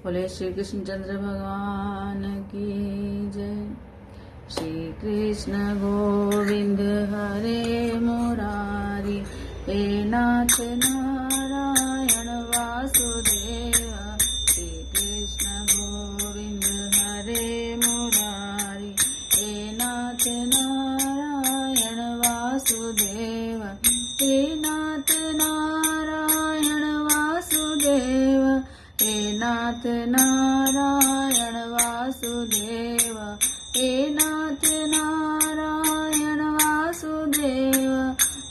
बोले श्री कृष्ण चंद्र भगवान की जय। श्री कृष्ण गोविंद हरे मुरारी, हे नाथ नारायण वासुदेव। श्री कृष्ण गोविंद हरे मुरारी, हे नाथ नारायण वासुदेव। हे नाथ नारायण वासुदेव, हे नाथ नारायण वासुदेव। हे नाथ नारायण वासुदेव,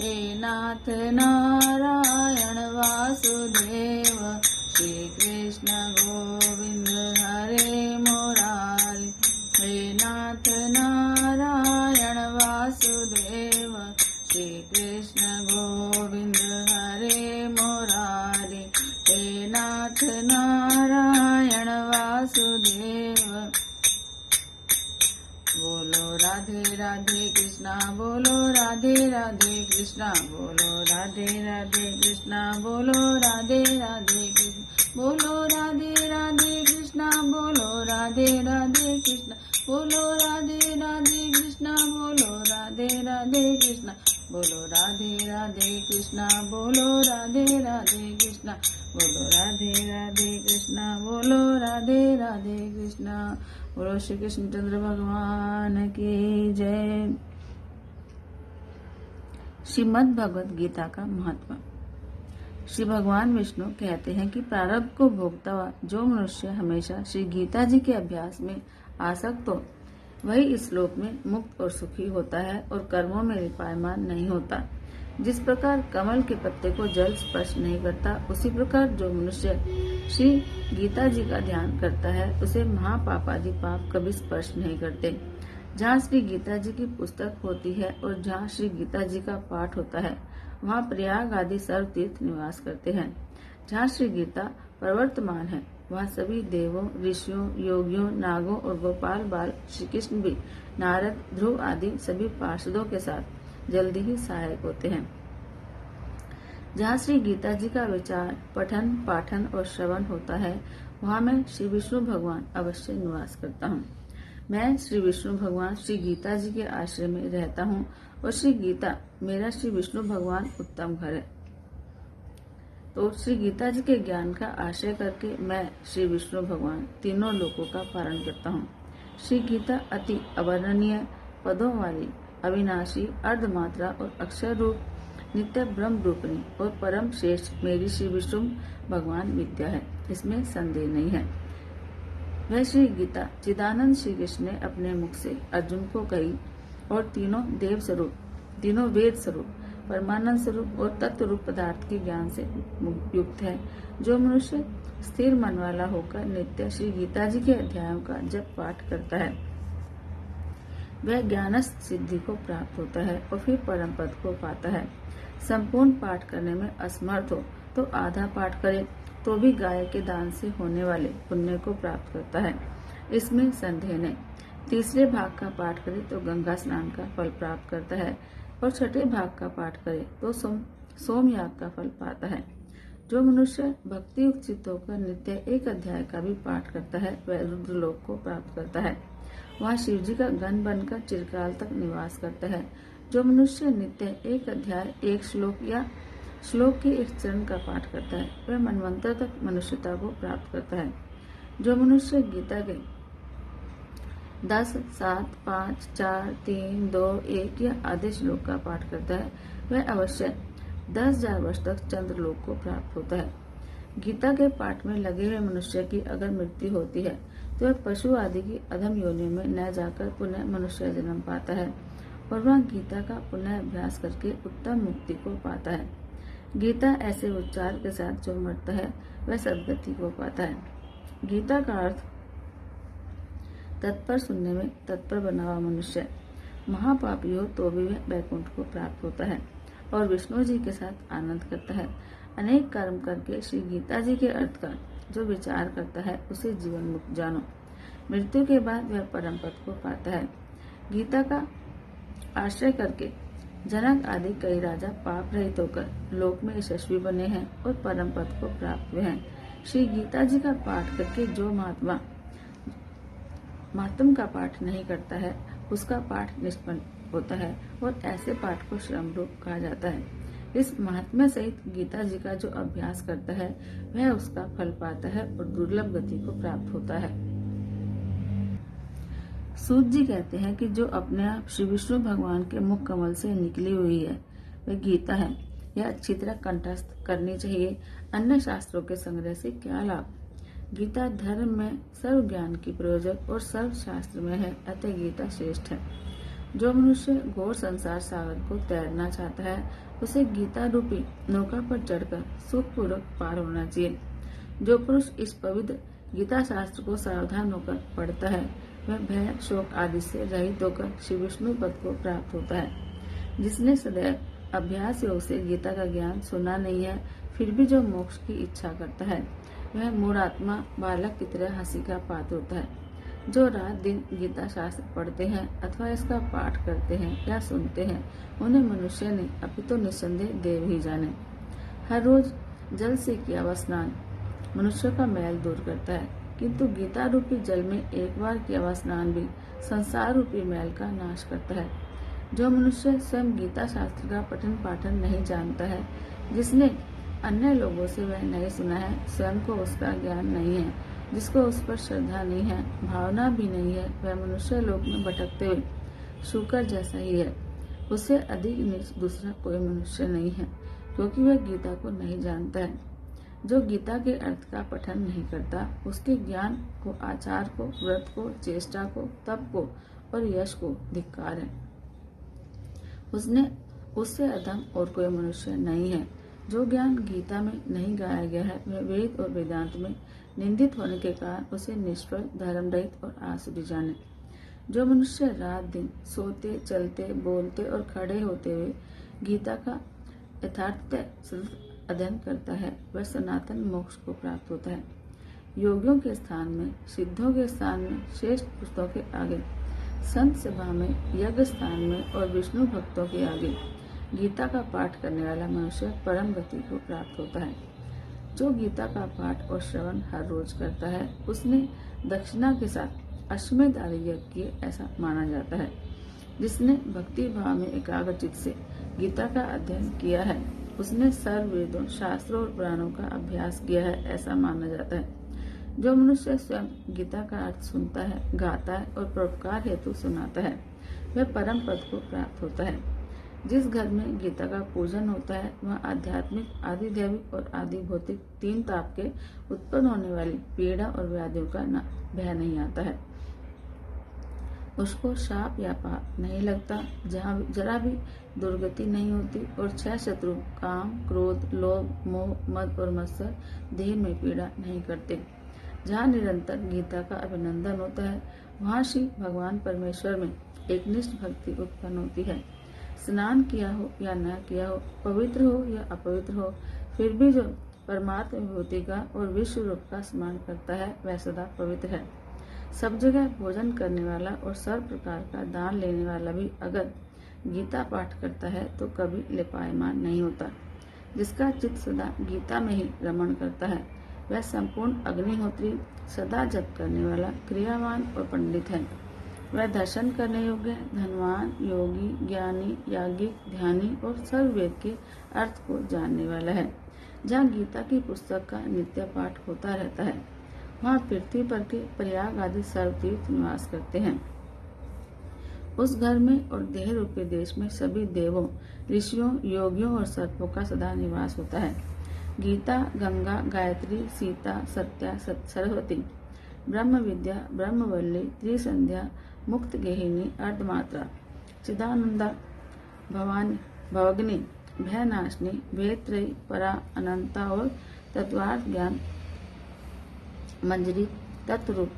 हे नाथ नारायण वासुदेव। श्री कृष्ण गोविंद हरे मुरारी, हे नाथ नारायण वासुदेव। श्री कृष्ण गोविंद हरे मुरारी, हे नाथ नारायण वासुदेव। बोलो राधे राधे कृष्णा, बोलो राधे राधे कृष्णा, बोलो राधे राधे कृष्णा, बोलो राधे राधे कृष्ण, बोलो राधे राधे कृष्णा, बोलो राधे राधे कृष्ण, बोलो राधे राधे कृष्णा, बोलो राधे राधे कृष्ण, बोलो राधे राधे कृष्णा, बोलो राधे राधे कृष्ण, बोलो राधे राधे कृष्णा, बोलो राधे राधे कृष्णा। बोलो श्री कृष्ण चंद्र भगवान की जय। श्रीमद् भगवद गीता का महत्व। श्री भगवान विष्णु कहते हैं कि प्रारब्ध को भोगता हुआ जो मनुष्य हमेशा श्री गीता जी के अभ्यास में आसक्त हो, वही इस लोक में मुक्त और सुखी होता है और कर्मों में लिपायमान नहीं होता। जिस प्रकार कमल के पत्ते को जल स्पर्श नहीं करता, उसी प्रकार जो मनुष्य श्री गीता जी का ध्यान करता है, उसे महापापादि पाप कभी स्पर्श नहीं करते। जहाँ श्री गीता जी की पुस्तक होती है और जहाँ श्री गीता जी का पाठ होता है, वहाँ प्रयाग आदि सर्व तीर्थ निवास करते हैं। जहाँ श्री गीता प्रवर्तमान है, वहाँ सभी देवों, ऋषियों, योगियों, नागों और गोपाल बाल श्री कृष्ण भी नारद, ध्रुव आदि सभी पार्षदों के साथ जल्दी ही सहायक होते हैं। जहाँ श्री गीता जी का विचार, पठन, पाठन और श्रवण होता है, वहाँ मैं श्री विष्णु भगवान अवश्य निवास करता हूँ। मैं श्री विष्णु भगवान श्री गीता जी के आश्रय में रहता हूँ और श्री गीता मेरा श्री विष्णु भगवान उत्तम घर है। तो श्री गीता जी के ज्ञान का आश्रय करके मैं श्री विष्णु भगवान तीनों लोकों का पालन करता हूँ। श्री गीता अति अवर्णनीय पदों वाली, अविनाशी, अर्धमात्रा और अक्षर रूप नित्य ब्रह्म रूपिणी और परम श्रेष्ठ मेरी श्री विष्णु भगवान विद्या है, इसमें संदेह नहीं है। वह श्री गीता चिदानंद श्री कृष्ण ने अपने मुख से अर्जुन को कही और तीनों देव स्वरूप, तीनों वेद स्वरूप, परमानंद स्वरूप और तत्व रूप पदार्थ के ज्ञान से युक्त है। जो मनुष्य स्थिर मन वाला होकर नित्य श्री गीता जी के अध्यायों का जप पाठ करता है, वह ज्ञानस्थ सिद्धि को प्राप्त होता है और फिर परम पद को पाता है। संपूर्ण पाठ करने में असमर्थ हो तो आधा पाठ करे तो भी गाय के दान से होने वाले पुण्य को प्राप्त करता है, इसमें संदेह नहीं। तीसरे भाग का पाठ करे तो गंगा स्नान का फल प्राप्त करता है और छठे भाग का पाठ करे तो सोमयाग का फल पाता है। जो मनुष्य भक्ति युक्त चित्त होकर नित्य एक अध्याय का भी पाठ करता है, वह रुद्रलोक को प्राप्त करता है। वहाँ शिव जी का गण बनकर चिरकाल तक निवास करता है। जो मनुष्य नित्य एक अध्याय, एक श्लोक या श्लोक के एक चरण का पाठ करता है, वह मनवंतर तक मनुष्यता को प्राप्त करता है। जो मनुष्य गीता के 10, 7, 5, 4, 3, 2, 1 या आधे श्लोक का पाठ करता है, वह अवश्य 10,000 वर्ष तक चंद्रलोक को प्राप्त होता है। गीता के पाठ में लगे हुए मनुष्य की अगर मृत्यु होती है तो वह पशु आदि की अधम योनियों में न जाकर पुनः मनुष्य जन्म पाता है और वह गीता का पुनः अभ्यास करके उत्तम मुक्ति को पाता है। गीता ऐसे उच्चार के साथ जो मरता है, वह सद्गति को पाता है। गीता का अर्थ तत्पर सुनने में तत्पर बना हुआ मनुष्य महापापी हो तो भी वह वैकुंठ को प्राप्त होता है और विष्णु जी के साथ आनंद करता है। अनेक कर्म करके श्री गीता जी के अर्थ का जो विचार करता है, उसे जीवन मुक्त जानो। मृत्यु के बाद वह परम पद को पाता है। गीता का आश्रय करके जनक आदि कई राजा पाप रहित होकर लोक में यशस्वी बने हैं और परम पद को प्राप्त हुए हैं। श्री गीता जी का पाठ करके जो महात्म का पाठ नहीं करता है उसका पाठ निष्फल होता है और ऐसे पाठ को श्रम रूप कहा जाता है। इस महात्म्य सहित गीता जी का जो अभ्यास करता है वह उसका फल पाता है और दुर्लभ गति को प्राप्त होता है। सूत जी कहते हैं कि जो अपने आप श्री विष्णु भगवान के मुख कमल से निकली हुई है वह गीता है। यह अच्छी तरह कंठस्थ करनी चाहिए। अन्य शास्त्रों के संग्रह से क्या लाभ। गीता धर्म में सर्व ज्ञान की प्रयोजक और सर्व शास्त्र में है, अतः गीता श्रेष्ठ है। जो मनुष्य घोर संसार सागर को तैरना चाहता है उसे गीता रूपी नौका पर चढ़कर सुखपूर्वक पार होना चाहिए। जो पुरुष इस पवित्र गीता शास्त्र को सावधान होकर पढ़ता है वह भय शोक आदि से रहित होकर श्री विष्णु पद को प्राप्त होता है। जिसने सदैव अभ्यास योग से गीता का ज्ञान सुना नहीं है फिर भी जो मोक्ष की इच्छा करता है वह मूढ़ आत्मा बालक की तरह हंसी का पात्र होता है। जो रात दिन गीता शास्त्र पढ़ते हैं अथवा इसका पाठ करते हैं या सुनते हैं उन्हें मनुष्य ने अपितु निस्संदेह देव ही जाने। हर रोज जल से किया हुआ स्नान मनुष्य का मैल दूर करता है, किंतु गीता रूपी जल में एक बार किया हुआ स्नान भी संसार रूपी मैल का नाश करता है। जो मनुष्य स्वयं गीता शास्त्र का पठन पाठन नहीं जानता है, जिसने अन्य लोगों से वह नहीं सुना है, स्वयं को उसका ज्ञान नहीं है, जिसको उस पर श्रद्धा नहीं है, भावना भी नहीं है, वह मनुष्य लोक में भटकते हुए शूकर जैसा ही है। उससे अधिक नीच दूसरा कोई मनुष्य नहीं है, क्योंकि वह गीता को नहीं जानता है। जो गीता के अर्थ का पठन नहीं करता उसके ज्ञान को, आचार को, व्रत को, चेष्टा को, तप को और यश को धिक्कार है। उससे अधम और कोई मनुष्य नहीं है। जो ज्ञान गीता में नहीं गाया गया है वह वेद और वेदांत में निंदित होने के कारण उसे निष्फल, धर्म रहित और आसुरी जाने। जो मनुष्य रात दिन सोते, चलते, बोलते और खड़े होते हुए गीता का यथार्थ अध्ययन करता है वह सनातन मोक्ष को प्राप्त होता है। योगियों के स्थान में, सिद्धों के स्थान में, श्रेष्ठ पुरुषों के आगे, संत सभा में, यज्ञ स्थान में और विष्णु भक्तों के आगे गीता का पाठ करने वाला मनुष्य परम गति को प्राप्त होता है। जो गीता का पाठ और श्रवण हर रोज करता है उसने दक्षिणा के साथ अश्वमेध आदि यज्ञ किए ऐसा माना जाता है। जिसने भक्ति भाव में एकाग्रचित से गीता का अध्ययन किया है उसने सर्व वेदों, शास्त्रों और पुराणों का अभ्यास किया है ऐसा माना जाता है। जो मनुष्य स्वयं गीता का अर्थ सुनता है, गाता है और परोपकार हेतु सुनाता है वह परम पद को प्राप्त होता है। जिस घर में गीता का पूजन होता है वहाँ आध्यात्मिक, आदि दैविक और आदि भौतिक तीन ताप के उत्पन्न होने वाली पीड़ा और व्याधियों का भय नहीं आता है। उसको शाप या पाप नहीं लगता, जहाँ जरा भी दुर्गति नहीं होती और 6 शत्रु काम, क्रोध, लोभ, मोह, मद और मत्सर देह में पीड़ा नहीं करते। जहाँ निरंतर गीता का अभिनंदन होता है वहाँ श्री भगवान परमेश्वर में एकनिष्ठ भक्ति उत्पन्न होती है। स्नान किया हो या न किया हो, पवित्र हो या अपवित्र हो, फिर भी जो परमात्मा विभूति का और विश्व रूप का स्मरण करता है वह सदा पवित्र है। सब जगह भोजन करने वाला और सर्व प्रकार का दान लेने वाला भी अगर गीता पाठ करता है तो कभी लिपायमान नहीं होता। जिसका चित्त सदा गीता में ही रमण करता है वह संपूर्ण अग्निहोत्री, सदा जप करने वाला, क्रियावान और पंडित है। वह दर्शन करने योग्य, धनवान, योगी, ज्ञानी, याज्ञिक, ध्यानी और सर्व वेद के अर्थ को जानने वाला है। जहाँ गीता की पुस्तक का नित्य पाठ होता रहता है वहाँ पृथ्वी पर के प्रयाग आदि सर्वतीर्थ निवास करते हैं। उस घर में और देह रूपी देश में सभी देवों, ऋषियों, योगियों और सर्पों का सदा निवास होता है। गीता, गंगा, गायत्री, सीता, सत्या, सरस्वती, ब्रह्म विद्या, ब्रह्मवल्ली, त्रिसंध्या, मुक्त गेहिनी, अर्धमात्रा, चिदानंदा, भवानी, भवग्नि, भयनाशिनी, भेदत्रयी, परा, अनंता और तत्वार्थ ज्ञान मंजरी, तत्वरूप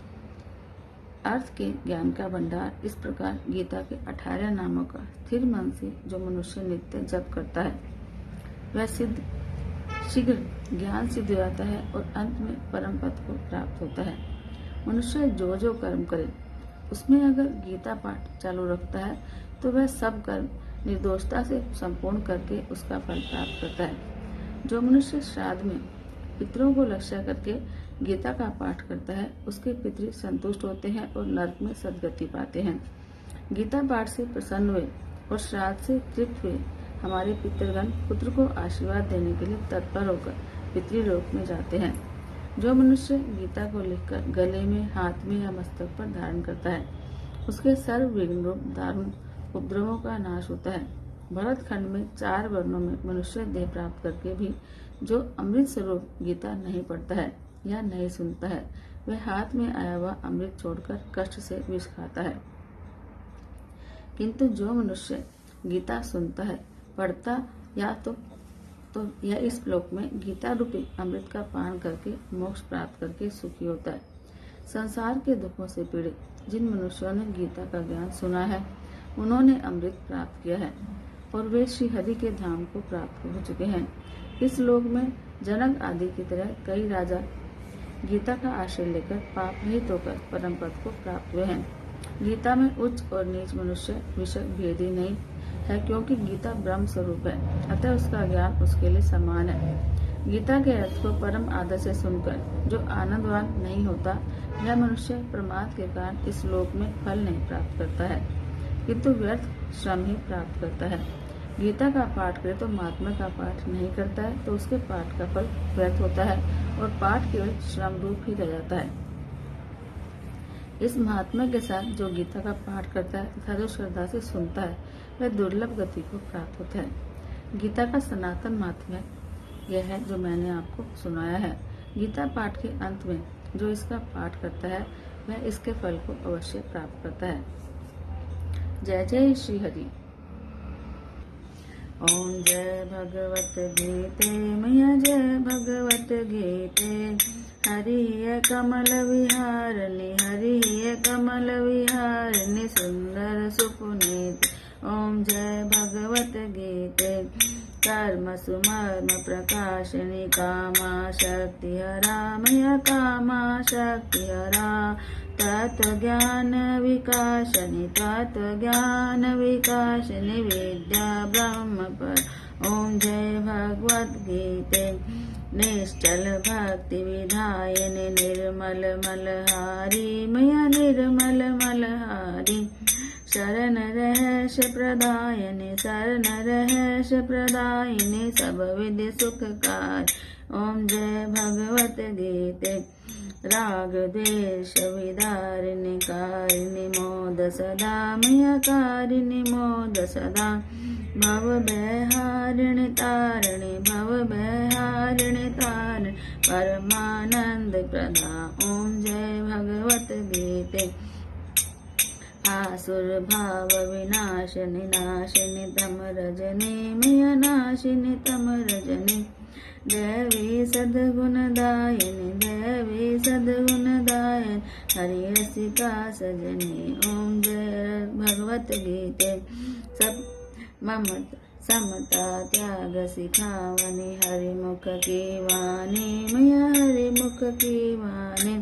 अर्थ के ज्ञान का भंडार। इस प्रकार गीता के 18 नामों का स्थिर मन से जो मनुष्य नित्य जप करता है वह शीघ्र ज्ञान सिद्ध हो जाता है और अंत में परम पद को प्राप्त होता है। मनुष्य जो जो कर्म करे उसमें अगर गीता पाठ चालू रखता है तो वह सब कर्म निर्दोषता से संपूर्ण करके उसका फल प्राप्त करता है। जो मनुष्य श्राद्ध में पितरों को लक्ष्य करके गीता का पाठ करता है उसके पितृ संतुष्ट होते हैं और नरक में सदगति पाते हैं। गीता पाठ से प्रसन्न हुए और श्राद्ध से तृप्त हुए हमारे पितृगण पुत्र को आशीर्वाद देने के लिए तत्पर होकर पितृलोक में जाते हैं। जो मनुष्य गीता को लिखकर गले में, हाथ में या मस्तक पर धारण करता है उसके सर्व विघ्न रूप दारुण उपद्रवों का नाश होता है। भरत खंड में 4 वर्णों में मनुष्य देह प्राप्त करके भी जो अमृत स्वरूप गीता नहीं पढ़ता है या नहीं सुनता है वह हाथ में आया हुआ अमृत छोड़कर कष्ट से विष खाता है। किंतु जो मनुष्य गीता सुनता है, पढ़ता या या इस श्लोक में गीता रूपी अमृत का पान करके मोक्ष प्राप्त करके सुखी होता है। संसार के दुखों से पीड़ित जिन मनुष्यों ने गीता का ज्ञान सुना है उन्होंने अमृत प्राप्त किया है और वे श्री हरि के धाम को प्राप्त हो चुके हैं। इस लोक में जनक आदि की तरह कई राजा गीता का आश्रय लेकर पाप रहित होकर परम पद को प्राप्त हुए हैं। गीता में उच्च और नीच मनुष्य विषय भेद ही नहीं है क्योंकि गीता ब्रह्म स्वरूप है, अतः उसका ज्ञान उसके लिए समान है। गीता के अर्थ को परम आदर से सुनकर जो आनंदवान नहीं होता वह मनुष्य प्रमाद के कारण इस लोक में फल नहीं प्राप्त करता है किंतु व्यर्थ श्रम ही प्राप्त करता है। गीता का पाठ करे तो महात्मा का पाठ नहीं करता है तो उसके पाठ का फल व्यर्थ होता है और पाठ केवल श्रम रूप ही रह जाता है। इस महात्मा के साथ जो गीता का पाठ करता है तथा जो श्रद्धा से सुनता है वह दुर्लभ गति को प्राप्त होता है। गीता का सनातन महात्म्य यह है जो मैंने आपको सुनाया है। गीता पाठ के अंत में जो इसका पाठ करता है वह इसके फल को अवश्य प्राप्त करता है। जय जय श्री हरि। ओम जय भगवत गीते मैया जय भगवत गीते। हरि कमल विहारिणी हरि कमल विहारिणी सुंदर सुपुनीत। ओम जय भगवत गीते। कर्म सुमर्म प्रकाशिनी कामा शक्ति हरा मैया कामा शक्ति हरा। तत्व ज्ञान विकासनि विद्या ब्रह्म पर। ओम जय भगवत गीते। निश्चल भक्ति विधायिनी निर्मल मलहारी मैया निर्मल मलहारी। शरण रहस्य प्रदायिनी सब विधि सुखकार। ओम जय भगवत गीते। राग द्वेष विदारिणी कारिणी मोद सदा मैया कारिणी मोद सदा। भव बेहारिणी तारिणी परमानंद प्रदा। ओम जय भगवत गीते। आसुर भाव विनाशिनी नाशिनी तम रजनी मैया नाशिनी तम रजनी। देवी सद्गुणदायिनी हरि रसिका सजनी। ओम जय भगवत गीते। सब ममत समता त्याग सिखावनी हरि मुख की वाणी मैया हरि मुख की वाणी।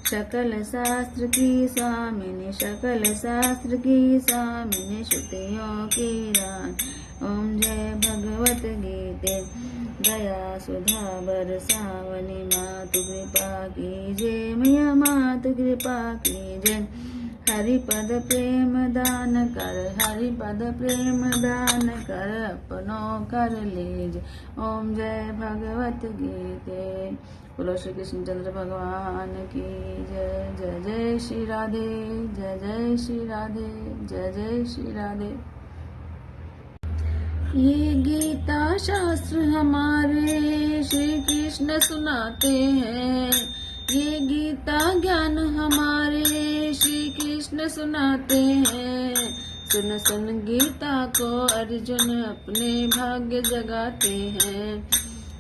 सकल शास्त्र की स्वामिनी श्रुतियों की रानी। ओम जय भगवत गीते। दया सुधा बरसावनी मातु कृपा कीजे मैया मातु कृपा कीजे। हरिपद प्रेम दान कर अपनों कर लीज। ओम जय भगवत गीते। बोलो श्री कृष्णचंद्र भगवान की जय। जय जय श्री राधे, जय जय श्री राधे, जय जय श्री राधे। ये गीता शास्त्र हमारे श्री कृष्ण सुनाते हैं। ये गीता ज्ञान हमारे श्री कृष्ण सुनाते हैं। सुन सुन गीता को अर्जुन अपने भाग्य जगाते हैं।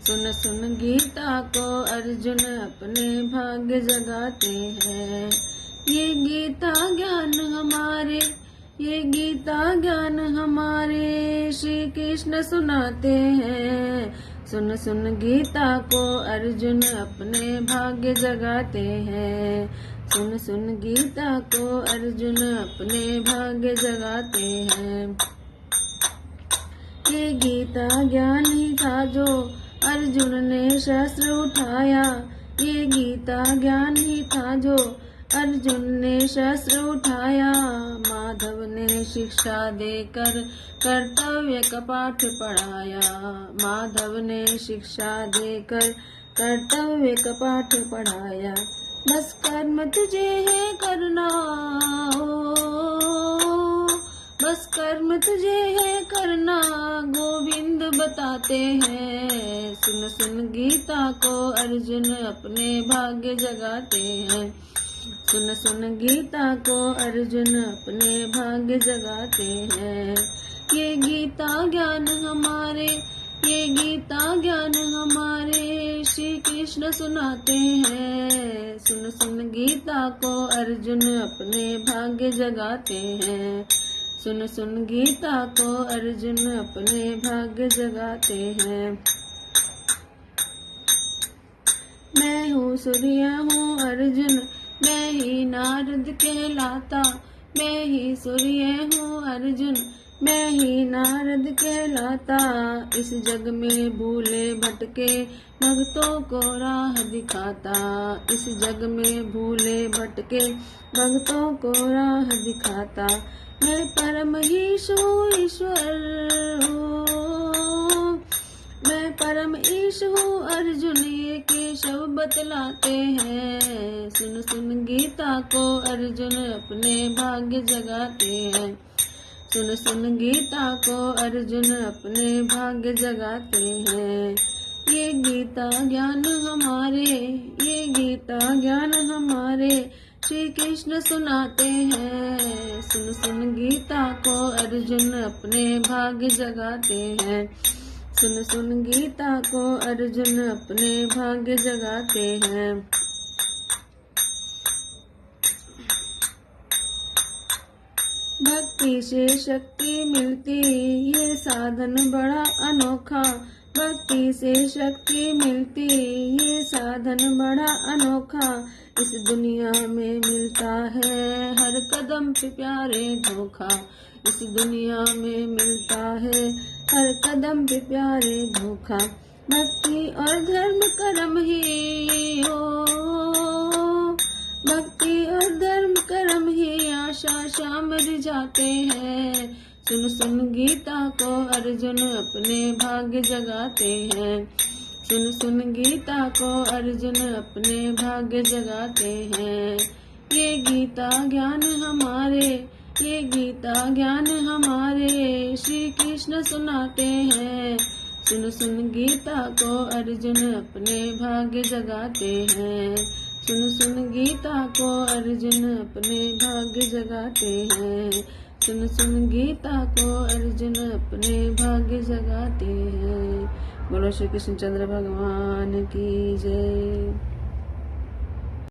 सुन सुन गीता को अर्जुन अपने भाग्य जगाते हैं। ये गीता ज्ञान हमारे श्री कृष्ण सुनाते हैं। सुन सुन गीता को अर्जुन अपने भाग्य जगाते हैं। सुन सुन गीता को अर्जुन अपने भाग्य जगाते हैं। ये गीता ज्ञान ही था जो अर्जुन ने शस्त्र उठाया, ये गीता ज्ञान ही था जो। अर्जुन ने शस्त्र उठाया, माधव ने शिक्षा देकर कर्तव्य का पाठ पढ़ाया। माधव ने शिक्षा देकर कर्तव्य का पाठ पढ़ाया। बस कर्म तुझे है करना, बस कर्म तुझे है करना, गोविंद बताते हैं। सुन सुन गीता को अर्जुन अपने भाग्य जगाते हैं। सुन सुन गीता को अर्जुन अपने भाग्य जगाते हैं। ये गीता ज्ञान हमारे, ये गीता ज्ञान हमारे श्री कृष्ण सुनाते हैं। सुन सुन गीता को अर्जुन अपने भाग्य जगाते हैं। सुन सुन गीता को अर्जुन अपने भाग्य जगाते हैं। मैं हूँ सूर्य हूँ अर्जुन, मैं ही नारद कहलाता। मैं ही सूर्य हूँ अर्जुन, मैं ही नारद कहलाता। इस जग में भूले भटके भक्तों को राह दिखाता। इस जग में भूले भटके भक्तों को राह दिखाता। मैं परम ईशु ईश्वर हूँ, मैं परम ईश हूँ अर्जुन, ये केशव बतलाते हैं। सुन सुन गीता को अर्जुन अपने भाग्य जगाते हैं। सुन सुन गीता को अर्जुन अपने भाग्य जगाते हैं। ये गीता ज्ञान हमारे, ये गीता ज्ञान हमारे श्री कृष्ण सुनाते हैं। सुन सुन गीता को अर्जुन अपने भाग्य जगाते हैं। सुन सुन गीता को अर्जुन अपने भाग्य जगाते हैं। भक्ति से शक्ति मिलती, ये साधन बड़ा अनोखा। भक्ति से शक्ति मिलती, ये साधन बड़ा अनोखा। इस दुनिया में मिलता है हर कदम पे प्यारे धोखा। इस दुनिया में मिलता है हर कदम पे प्यारे धोखा। भक्ति और धर्म कर्म ही हो, भक्ति और धर्म कर्म ही आशा शाम रिझाते हैं। सुन सुन गीता को अर्जुन अपने भाग्य जगाते हैं। सुन सुन गीता को अर्जुन अपने भाग्य जगाते हैं। ये गीता ज्ञान हमारे, ये गीता ज्ञान हमारे श्री कृष्ण सुनाते हैं। सुन सुन गीता को अर्जुन अपने भाग्य जगाते हैं। सुन सुन गीता को अर्जुन अपने भाग्य जगाते हैं। सुन सुन गीता को अर्जुन अपने भाग्य जगाते हैं। बोलो श्री कृष्ण चंद्र भगवान की जय।